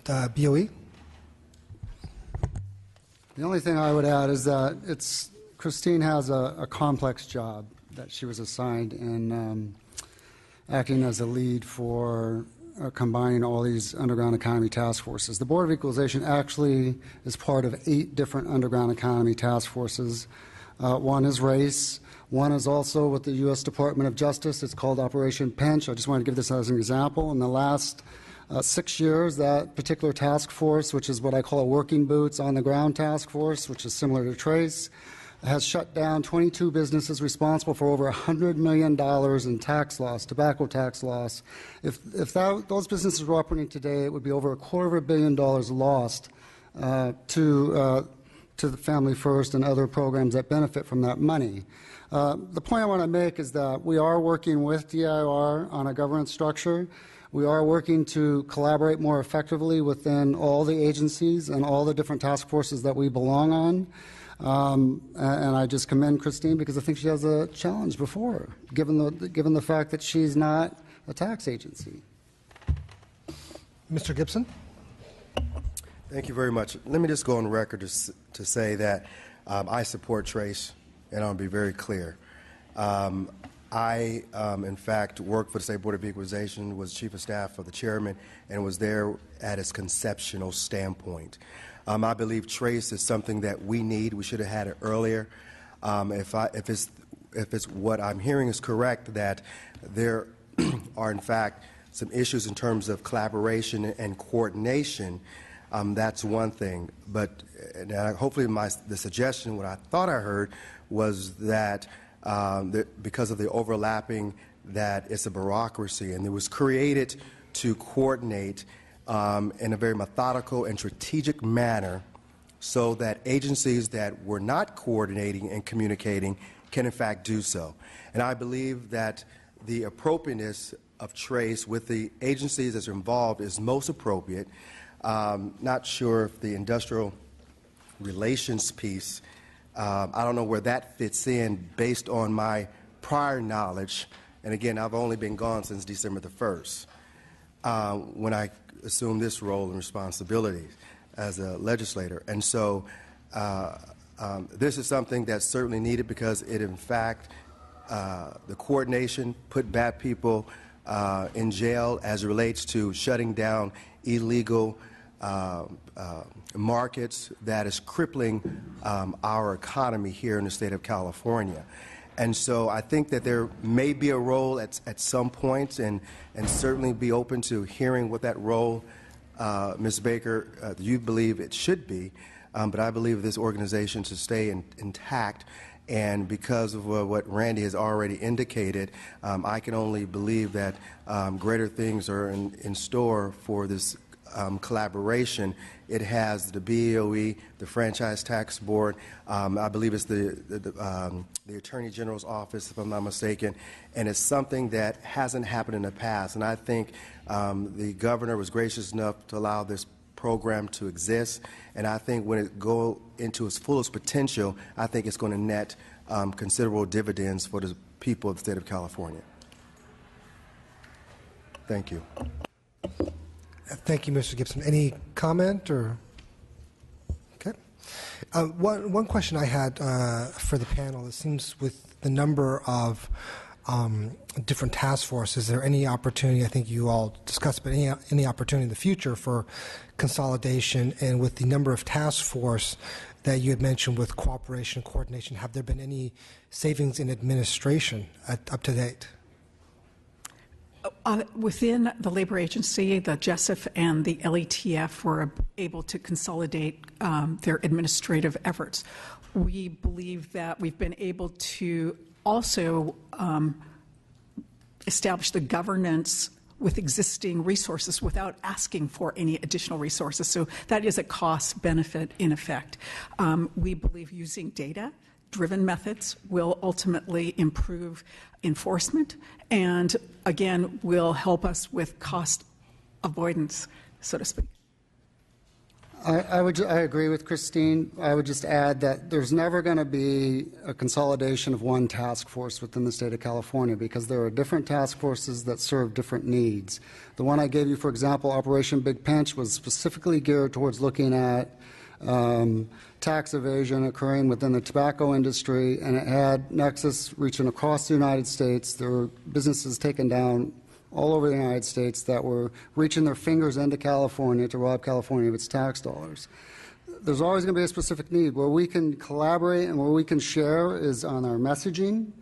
BOE. The only thing I would add is that Christine has a complex job that she was assigned in acting as a lead for combining all these underground economy task forces. The Board of Equalization actually is part of 8 different underground economy task forces. One is race. One is also with the U.S. Department of Justice. It's called Operation Pinch. I just want to give this as an example. In the last 6 years, that particular task force, which is what I call a working boots on the ground task force, which is similar to Trace, has shut down 22 businesses responsible for over $100 million in tax loss, tobacco tax loss. If those businesses were operating today, it would be over $250 million lost to the Family First and other programs that benefit from that money. The point I want to make is that we are working with DIR on a governance structure. We are working to collaborate more effectively within all the agencies and all the different task forces that we belong on. And I just commend Christine because I think she has a challenge before her, given the fact that she's not a tax agency. Mr. Gibson. Thank you very much. Let me just go on record to say that I support Trace, and I'll be very clear. I, in fact, worked for the State Board of Equalization, was Chief of Staff of the Chairman, and was there at its conceptual standpoint. I believe Trace is something that we need. We should have had it earlier. If it's what I'm hearing is correct, that there are, in fact, some issues in terms of collaboration and coordination, that's one thing. But hopefully the suggestion, what I thought I heard, was that because of the overlapping, that it's a bureaucracy, and it was created to coordinate in a very methodical and strategic manner so that agencies that were not coordinating and communicating can in fact do so. And I believe that the appropriateness of Trace with the agencies that are involved is most appropriate. Not sure if the industrial relations piece, I don't know where that fits in based on my prior knowledge. And again, I've only been gone since December the 1st when I assumed this role and responsibility as a legislator. And so this is something that's certainly needed because it, in fact, the coordination put bad people in jail as it relates to shutting down illegal markets that is crippling our economy here in the state of California. And so I think that there may be a role at some point, and certainly be open to hearing what that role, Ms. Baker, you believe it should be. But I believe this organization should stay intact. And because of what Randy has already indicated, I can only believe that greater things are in store for this collaboration. It has the BOE, the Franchise Tax Board, I believe it's the Attorney General's office, if I'm not mistaken, and it's something that hasn't happened in the past. And I think the governor was gracious enough to allow this program to exist, and I think when it go into its fullest potential, I think it's going to net considerable dividends for the people of the state of California. Thank you. Thank you, Mr. Gibson. Any comment or? Okay. One question I had for the panel, it seems with the number of different task forces, is there any opportunity, I think you all discussed, but any opportunity in the future for consolidation? And with the number of task force that you had mentioned with cooperation, coordination, have there been any savings in administration up to date? Within the labor agency, the JESIF and the LETF were able to consolidate their administrative efforts. We believe that we've been able to also establish the governance with existing resources without asking for any additional resources. So that is a cost benefit in effect. We believe using data-driven methods will ultimately improve enforcement and, again, will help us with cost avoidance, so to speak. I agree with Christine. I would just add that there's never going to be a consolidation of one task force within the state of California because there are different task forces that serve different needs. The one I gave you, for example, Operation Big Pinch, was specifically geared towards looking at tax evasion occurring within the tobacco industry, and it had nexus reaching across the United States. There were businesses taken down all over the United States that were reaching their fingers into California to rob California of its tax dollars. There's always going to be a specific need. Where we can collaborate and where we can share is on our messaging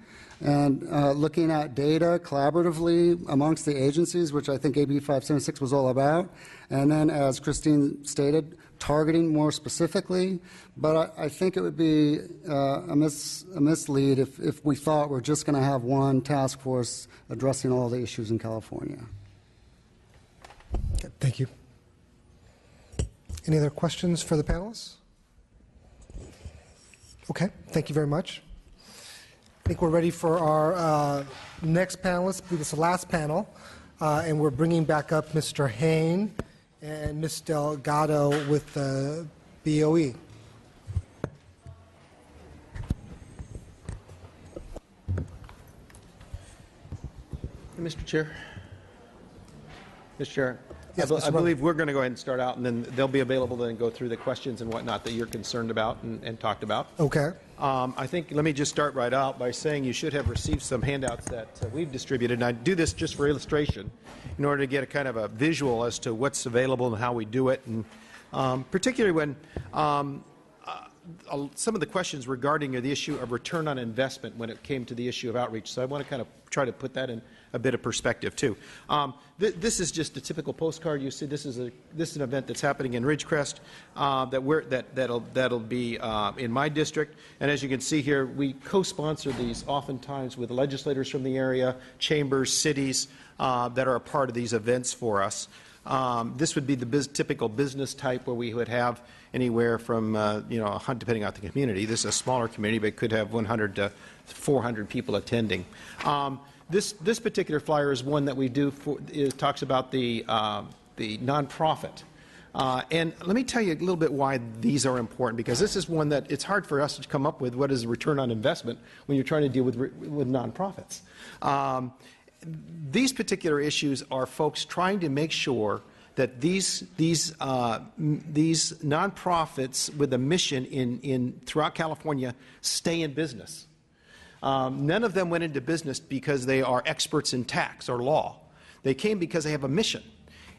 and looking at data collaboratively amongst the agencies, which I think AB 576 was all about. And then, as Christine stated, targeting more specifically. But I think it would be a mislead if we thought we're just going to have one task force addressing all the issues in California. Okay, thank you. Any other questions for the panelists? Okay, thank you very much. I think we're ready for our next panelist. I believe it's the last panel, and we're bringing back up Mr. Hain and Ms. Delgado with the BOE. Mr. Chair. Mr. Chair, Yes, I Mr. believe we're going to go ahead and start out, and then they'll be available to then go through the questions and whatnot that you're concerned about and talked about. Okay. I think, let me just start right out by saying you should have received some handouts that we've distributed, and I do this just for illustration in order to get a kind of a visual as to what's available and how we do it, and particularly when some of the questions regarding the issue of return on investment when it came to the issue of outreach. So I want to kind of try to put that in a bit of perspective too. This is just a typical postcard. You see, this is an event that's happening in Ridgecrest that'll be in my district. And as you can see here, we co-sponsor these oftentimes with legislators from the area, chambers, cities that are a part of these events for us. This would be the typical business type where we would have anywhere from, depending on the community. This is a smaller community, but it could have 100 to 400 people attending. This particular flyer is one that we do talks about the nonprofit. And let me tell you a little bit why these are important, because this is one that it's hard for us to come up with what is a return on investment when you're trying to deal with nonprofits. These particular issues are folks trying to make sure that these nonprofits with a mission throughout California stay in business. None of them went into business because they are experts in tax or law. They came because they have a mission.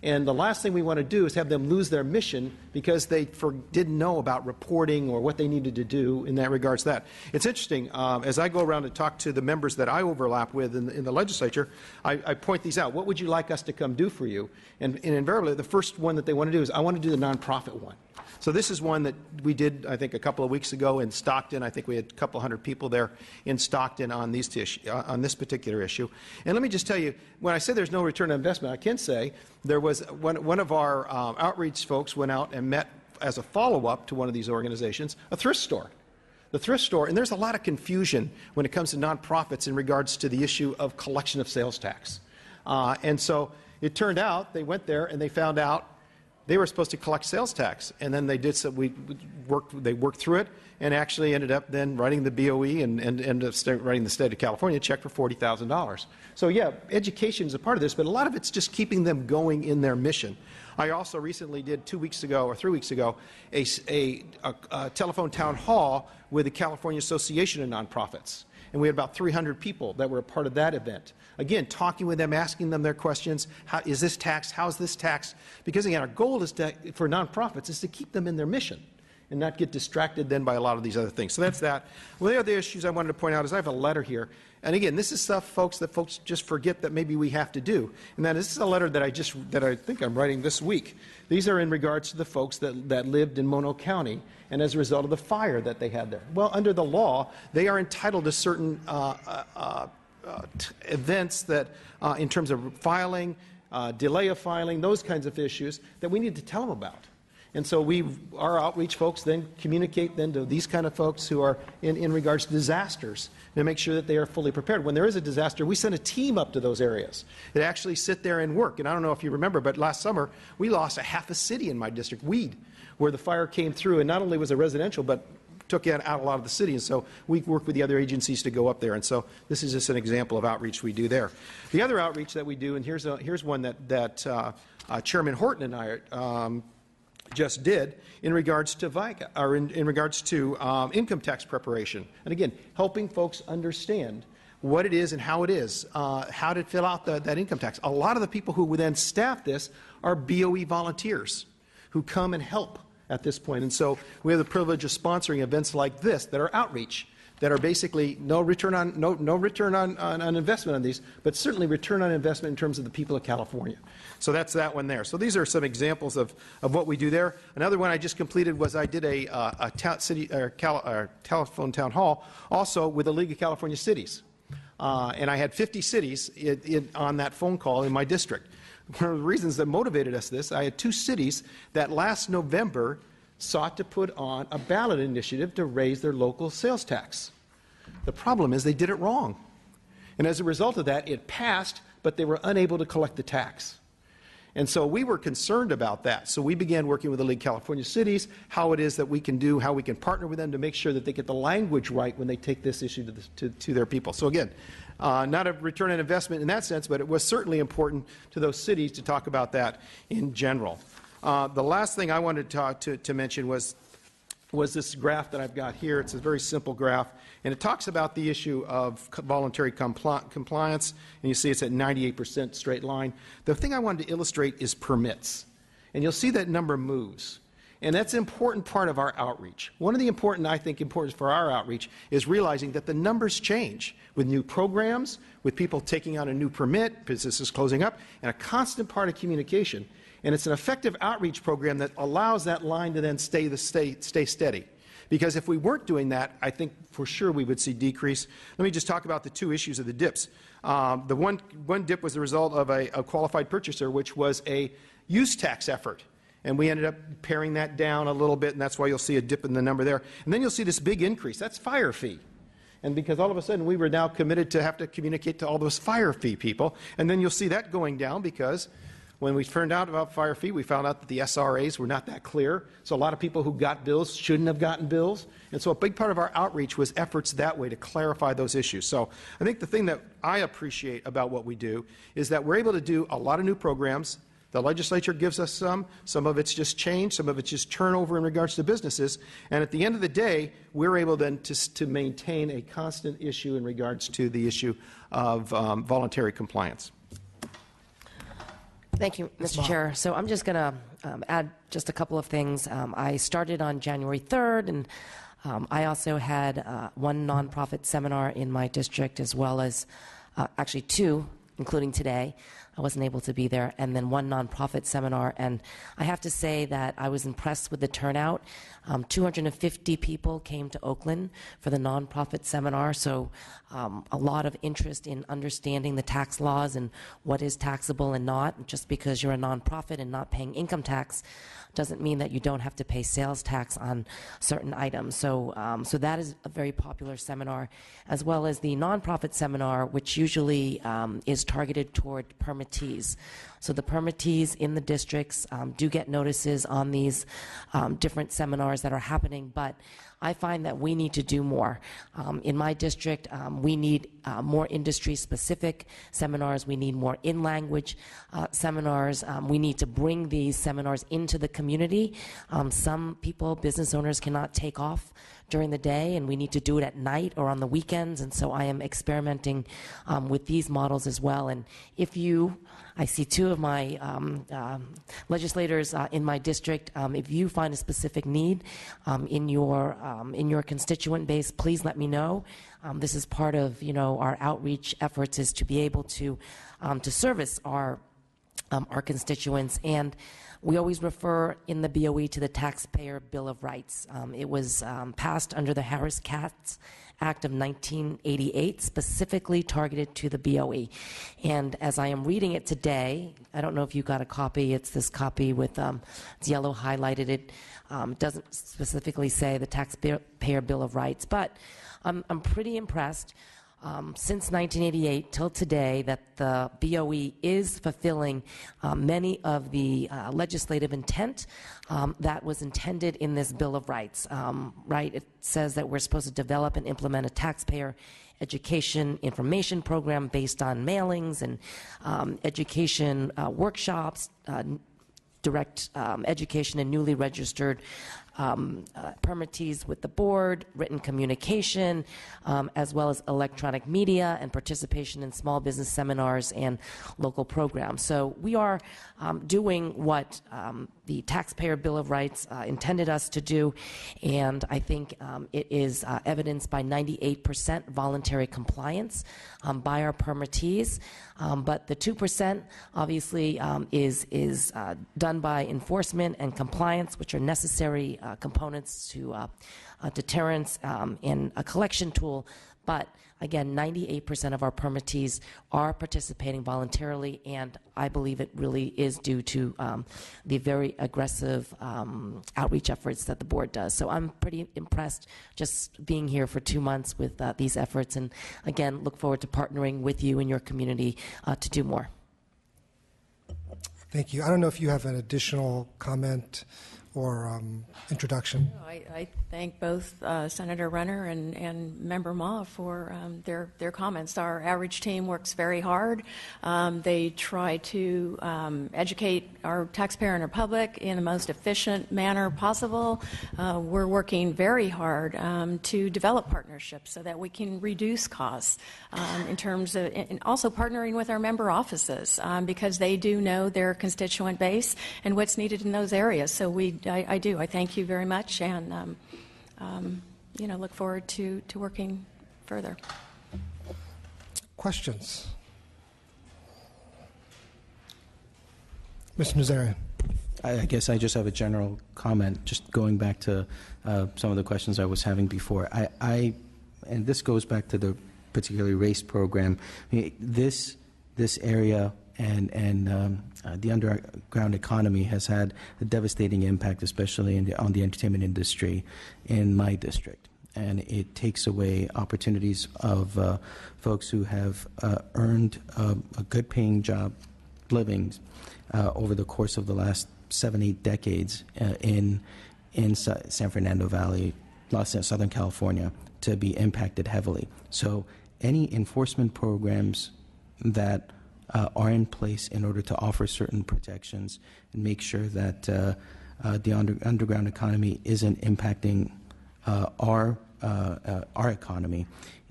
And the last thing we want to do is have them lose their mission because they didn't know about reporting or what they needed to do in that regards to that. It's interesting, as I go around and talk to the members that I overlap with in the legislature, I point these out. What would you like us to come do for you? And invariably, the first one that they want to do is, I want to do the nonprofit one. So this is one that we did, I think, a couple of weeks ago in Stockton. I think we had a couple hundred people there in Stockton on this particular issue. And let me just tell you, when I say there's no return on investment, I can say there was one of our outreach folks went out and met as a follow-up to one of these organizations, a thrift store. The thrift store, and there's a lot of confusion when it comes to nonprofits in regards to the issue of collection of sales tax. And so it turned out they went there and they found out they were supposed to collect sales tax, and then they did. So they worked through it, and actually ended up then writing the BOE and ended up writing the state of California check for $40,000. So yeah, education is a part of this, but a lot of it's just keeping them going in their mission. I also recently did 2 weeks ago or 3 weeks ago a telephone town hall with the California Association of Nonprofits. And we had about 300 people that were a part of that event. Again, talking with them, asking them their questions. How is this taxed? How is this taxed? Because again, our goal is for nonprofits is to keep them in their mission and not get distracted then by a lot of these other things. So that's that. One of the other issues I wanted to point out is I have a letter here. And again, this is stuff, folks, that folks just forget that maybe we have to do. And that is a letter that I think I'm writing this week. These are in regards to the folks that lived in Mono County and as a result of the fire that they had there. Well, under the law, they are entitled to certain events that, in terms of filing, delay of filing, those kinds of issues that we need to tell them about. And so our outreach folks then communicate then to these kind of folks who are in regards to disasters to make sure that they are fully prepared. When there is a disaster, we send a team up to those areas that actually sit there and work. And I don't know if you remember, but last summer we lost half a city in my district. Weed. where the fire came through, and not only was it residential, but took out a lot of the city. And so we work with the other agencies to go up there. And so this is just an example of outreach we do there. The other outreach that we do, and here's one that Chairman Horton and I just did in regards to VICA, or in regards to income tax preparation. And again, helping folks understand what it is and how it is, how to fill out that income tax. A lot of the people who would then staff this are BOE volunteers who come and help at this point. And so we have the privilege of sponsoring events like this that are outreach, that are basically no return on investment on these, but certainly return on investment in terms of the people of California. So that's that one there. So these are some examples of what we do there. Another one I just completed was I did a telephone town hall also with the League of California Cities. And I had 50 cities on that phone call in my district. One of the reasons that motivated us this, I had 2 cities that last November sought to put on a ballot initiative to raise their local sales tax. The problem is they did it wrong. And as a result of that, it passed, but they were unable to collect the tax. And so we were concerned about that. So we began working with the League of California Cities, how it is that we can do, how we can partner with them to make sure that they get the language right when they take this issue to their people. So again, not a return on investment in that sense, but it was certainly important to those cities to talk about that in general. The last thing I wanted to mention was this graph that I've got here. It's a very simple graph, and it talks about the issue of voluntary compliance, and you see it's at 98% straight line. The thing I wanted to illustrate is permits, and you'll see that number moves. And that's an important part of our outreach. One of the I think important for our outreach is realizing that the numbers change with new programs, with people taking on a new permit, businesses closing up, and a constant part of communication. And it's an effective outreach program that allows that line to then stay steady. Because if we weren't doing that, I think for sure we would see decrease. Let me just talk about the 2 issues of the dips. The one dip was the result of a qualified purchaser, which was a use tax effort. And we ended up paring that down a little bit, and that's why you'll see a dip in the number there. And then you'll see this big increase. That's fire fee. And because all of a sudden we were now committed to have to communicate to all those fire fee people. And then you'll see that going down because when we found out about fire fee, we found out that the SRAs were not that clear. So a lot of people who got bills shouldn't have gotten bills. And so a big part of our outreach was efforts that way to clarify those issues. So I think the thing that I appreciate about what we do is that we're able to do a lot of new programs. The legislature gives us some of it's just change, some of it's just turnover in regards to businesses, and at the end of the day, we're able then to maintain a constant issue in regards to the issue of voluntary compliance. Thank you, Mr. Chair. So I'm just going to add just a couple of things. I started on January 3rd, and I also had one nonprofit seminar in my district, as well as actually 2, including today. I wasn't able to be there, and then one nonprofit seminar. And I have to say that I was impressed with the turnout. 250 people came to Oakland for the nonprofit seminar, so a lot of interest in understanding the tax laws and what is taxable and not. Just because you're a nonprofit and not paying income tax doesn't mean that you don't have to pay sales tax on certain items. So that is a very popular seminar, as well as the nonprofit seminar, which usually is targeted toward permittees. So the permittees in the districts do get notices on these different seminars that are happening, but I find that we need to do more. In my district, we need more industry-specific seminars. We need more in-language seminars. We need to bring these seminars into the community. Some people, business owners, cannot take off during the day, and we need to do it at night or on the weekends, and so I am experimenting with these models as well. And if I see 2 of my legislators in my district. If you find a specific need in your constituent base, please let me know. This is part of our outreach efforts, is to be able to service our constituents. And we always refer in the BOE to the Taxpayer Bill of Rights. It was passed under the Harris-Katz Act of 1988, specifically targeted to the BOE. And as I am reading it today, I don't know if you got a copy. It's this copy with it's yellow highlighted. It doesn't specifically say the Taxpayer Bill of Rights, but I'm pretty impressed. since 1988 till today that the BOE is fulfilling many of the legislative intent that was intended in this Bill of Rights. Right? It says that we're supposed to develop and implement a taxpayer education information program based on mailings and education workshops, direct education and newly registered permittees with the board, written communication, as well as electronic media and participation in small business seminars and local programs. So we are doing what the Taxpayer Bill of Rights intended us to do, and I think it is evidenced by 98% voluntary compliance by our permittees. But the 2% obviously is done by enforcement and compliance, which are necessary components to deterrence and a collection tool. But again, 98% of our permittees are participating voluntarily, and I believe it really is due to the very aggressive outreach efforts that the board does. So I'm pretty impressed just being here for 2 months with these efforts, and again, look forward to partnering with you and your community to do more. Thank you. I don't know if you have an additional comment or introduction. I thank both Senator Renner and Member Ma for their comments. Our outreach team works very hard. They try to educate our taxpayer and our public in the most efficient manner possible. We're working very hard to develop partnerships so that we can reduce costs in terms of, and also partnering with our member offices because they do know their constituent base and what's needed in those areas. So I do. I thank you very much, and look forward to working further. Questions? Mr. Nazarian. I guess I just have a general comment, just going back to some of the questions I was having before. And this goes back to the particularly race program. I mean, this area and the underground economy has had a devastating impact, especially on the entertainment industry in my district. And it takes away opportunities of folks who have earned a good-paying job, livings, over the course of the last 7-8 decades in San Fernando Valley, Southern California, to be impacted heavily. So any enforcement programs that are in place in order to offer certain protections and make sure that the underground economy isn't impacting our economy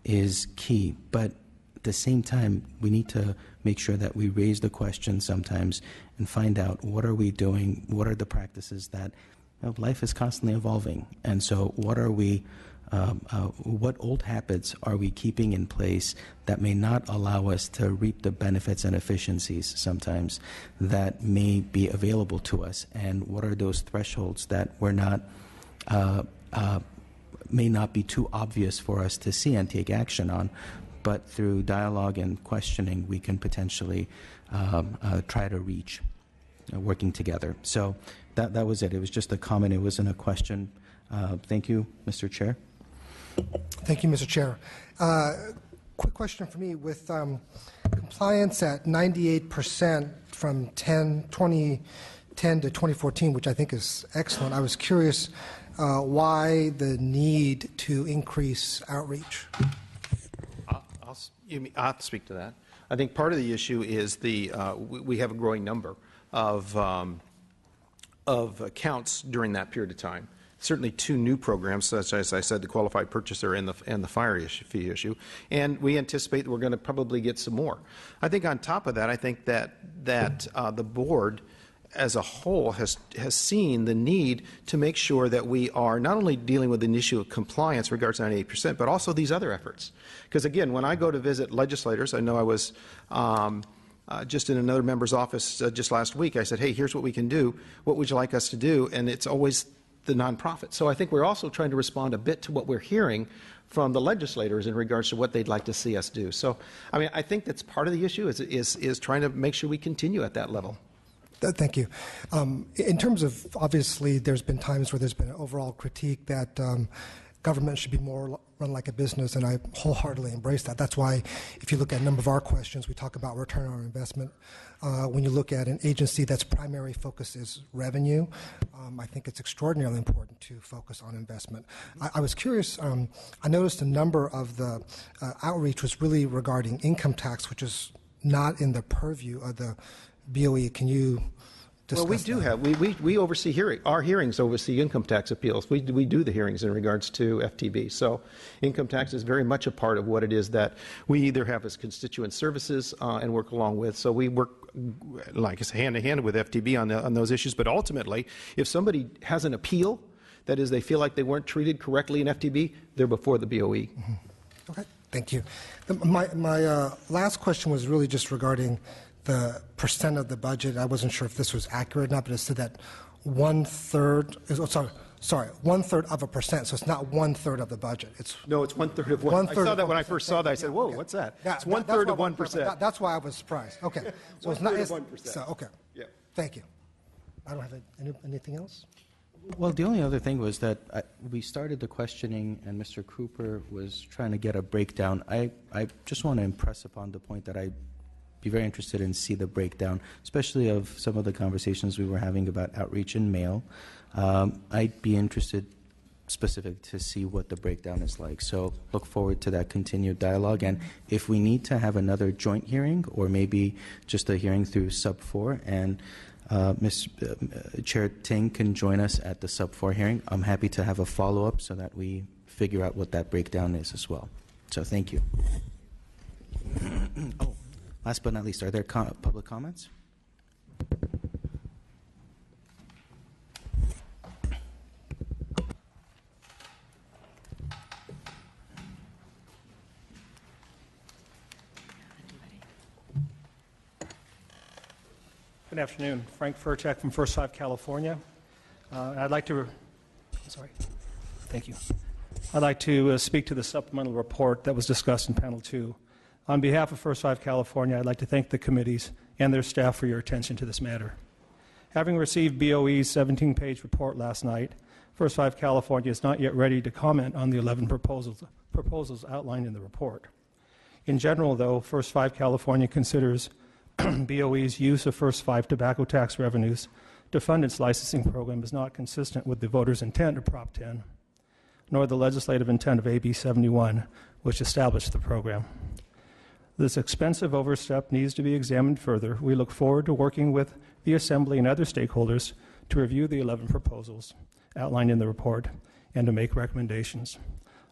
is key. But at the same time, we need to make sure that we raise the question sometimes and find out what are we doing, what are the practices that life is constantly evolving, and so what are we what old habits are we keeping in place that may not allow us to reap the benefits and efficiencies sometimes that may be available to us, and what are those thresholds that we're not may not be too obvious for us to see and take action on, but through dialogue and questioning we can potentially try to reach, working together. So that was it. It was just a comment. It wasn't a question. Thank you, Mr. Chair. Thank you, Mr. Chair. Quick question for me. With compliance at 98% from 2010 to 2014, which I think is excellent, I was curious why the need to increase outreach. I'll speak to that. I think part of the issue is we have a growing number of accounts during that period of time. Certainly 2 new programs, such as I said, the qualified purchaser and the fire fee issue, and we anticipate that we're going to probably get some more. I think on top of that, I think that the board as a whole has seen the need to make sure that we are not only dealing with an issue of compliance regards to 98%, but also these other efforts. Because again, when I go to visit legislators, I know I was just in another member's office just last week, I said, hey, here's what we can do. What would you like us to do? And it's always the nonprofit. So I think we're also trying to respond a bit to what we're hearing from the legislators in regards to what they'd like to see us do. So, I mean, I think that's part of the issue is trying to make sure we continue at that level. Thank you. In terms of, obviously, there's been times where there's been an overall critique that government should be more run like a business, and I wholeheartedly embrace that. That's why if you look at a number of our questions, we talk about return on investment. When you look at an agency that's primary focus is revenue, I think it's extraordinarily important to focus on investment. I was curious, I noticed a number of the outreach was really regarding income tax, which is not in the purview of the BOE. Can you discuss Well, we do that? we oversee our hearings oversee income tax appeals. We do the hearings in regards to FTB. So income tax is very much a part of what it is that we either have as constituent services and work along with. So we work, like I say, hand in hand with FTB on those issues. But ultimately, if somebody has an appeal, that is, they feel like they weren't treated correctly in FTB, they're before the BOE. Mm-hmm. Okay, thank you. My last question was really just regarding the percent of the budget. I wasn't sure if this was accurate or not, but it said that 1/3 is, sorry, 1/3 of a percent. So it's not 1/3 of the budget. It's No, it's 1/3 of one. I saw that when I first saw that. I said, "Whoa, okay. what's that?" Yeah, It's 1/3 of 1%. That's why I was surprised. Okay, so it's not 1/3 of 1%. So okay, Yeah. thank you. I don't have anything else. Well, the only other thing was that we started the questioning, and Mr. Cooper was trying to get a breakdown. I just want to impress upon the point that I'd be very interested in see the breakdown, especially of some of the conversations we were having about outreach and mail. I'd be interested specific to see what the breakdown is like. So look forward to that continued dialogue. And if we need to have another joint hearing or maybe just a hearing through Sub-4 and Chair Ting can join us at the Sub-4 hearing, I'm happy to have a follow-up so that we figure out what that breakdown is as well. So thank you. Oh, last but not least, are there public comments? Good afternoon. Frank Furchek from First 5 California. I'd like to speak to the supplemental report that was discussed in panel 2. On behalf of First 5 California, I'd like to thank the committees and their staff for your attention to this matter. Having received BOE's 17-page report last night, First 5 California is not yet ready to comment on the 11 proposals outlined in the report. In general, though, First 5 California considers BOE's use of First 5 tobacco tax revenues to fund its licensing program is not consistent with the voters' intent of Prop 10, nor the legislative intent of AB 71, which established the program. This expensive overstep needs to be examined further. We look forward to working with the Assembly and other stakeholders to review the 11 proposals outlined in the report and to make recommendations.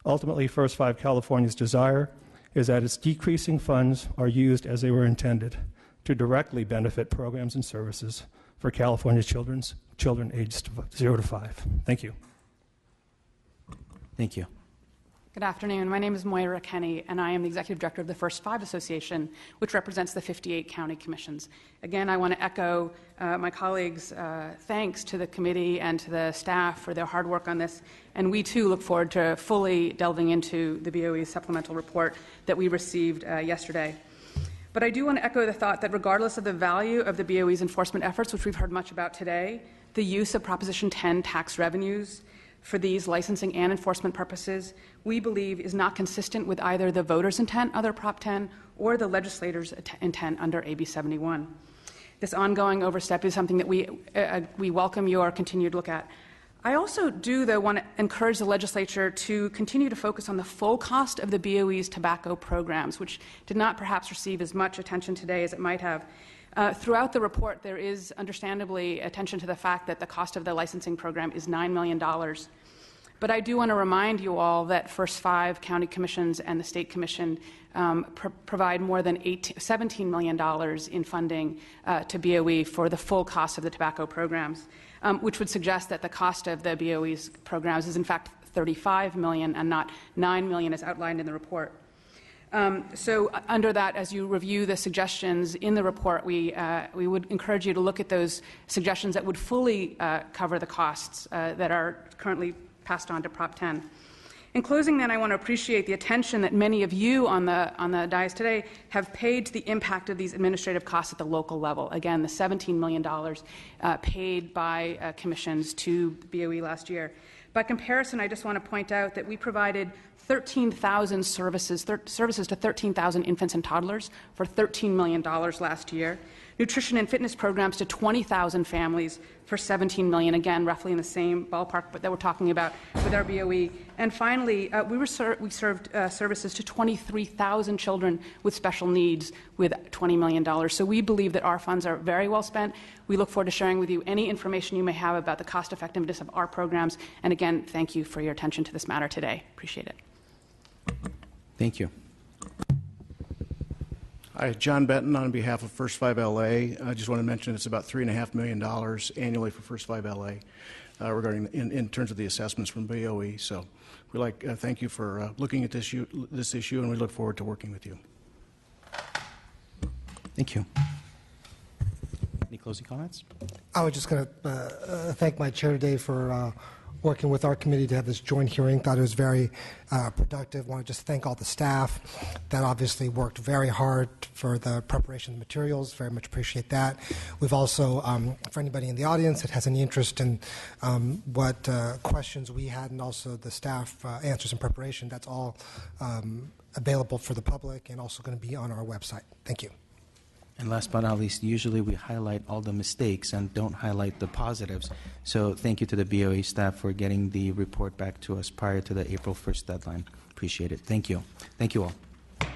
Ultimately, First 5 California's desire is that its decreasing funds are used as they were intended, to directly benefit programs and services for California children aged 0 to 5. Thank you. Thank you. Good afternoon. My name is Moira Kenny, and I am the Executive Director of the First 5 Association, which represents the 58 county commissions. Again, I want to echo my colleagues' thanks to the committee and to the staff for their hard work on this, and we too look forward to fully delving into the BOE's supplemental report that we received yesterday. But I do want to echo the thought that regardless of the value of the BOE's enforcement efforts, which we've heard much about today, the use of Proposition 10 tax revenues for these licensing and enforcement purposes, we believe is not consistent with either the voters' intent under Prop 10 or the legislators' intent under AB 71. This ongoing overstep is something that we welcome your continued look at. I also do, though, want to encourage the legislature to continue to focus on the full cost of the BOE's tobacco programs, which did not perhaps receive as much attention today as it might have. Throughout the report, there is understandably attention to the fact that the cost of the licensing program is $9 million. But I do want to remind you all that First 5 county commissions and the state commission provide more than $17 million in funding to BOE for the full cost of the tobacco programs, which would suggest that the cost of the BOE's programs is in fact $35 million and not $9 million as outlined in the report. So under that, as you review the suggestions in the report, we would encourage you to look at those suggestions that would fully cover the costs that are currently passed on to Prop 10. In closing, then, I want to appreciate the attention that many of you on the dais today have paid to the impact of these administrative costs at the local level. Again, the $17 million paid by commissions to BOE last year. By comparison, I just want to point out that we provided 13,000 services to 13,000 infants and toddlers for $13 million last year. Nutrition and fitness programs to 20,000 families for $17 million, again, roughly in the same ballpark but that we're talking about with our BOE. And finally, we served services to 23,000 children with special needs with $20 million. So we believe that our funds are very well spent. We look forward to sharing with you any information you may have about the cost effectiveness of our programs. And again, thank you for your attention to this matter today. Appreciate it. Thank you. Hi, John Benton on behalf of First 5 LA. I just want to mention it's about $3.5 million annually for First 5 LA regarding in terms of the assessments from BOE. So we thank you for looking at this issue, and we look forward to working with you. Thank you. Any closing comments? I was just going to thank my chair today for working with our committee to have this joint hearing. Thought it was very productive. Want to just thank all the staff that obviously worked very hard for the preparation of the materials. Very much appreciate that. We've also, for anybody in the audience that has any interest in what questions we had and also the staff answers in preparation, that's all available for the public and also going to be on our website. Thank you. And last but not least, usually we highlight all the mistakes and don't highlight the positives. So thank you to the BOE staff for getting the report back to us prior to the April 1st deadline. Appreciate it. Thank you. Thank you all.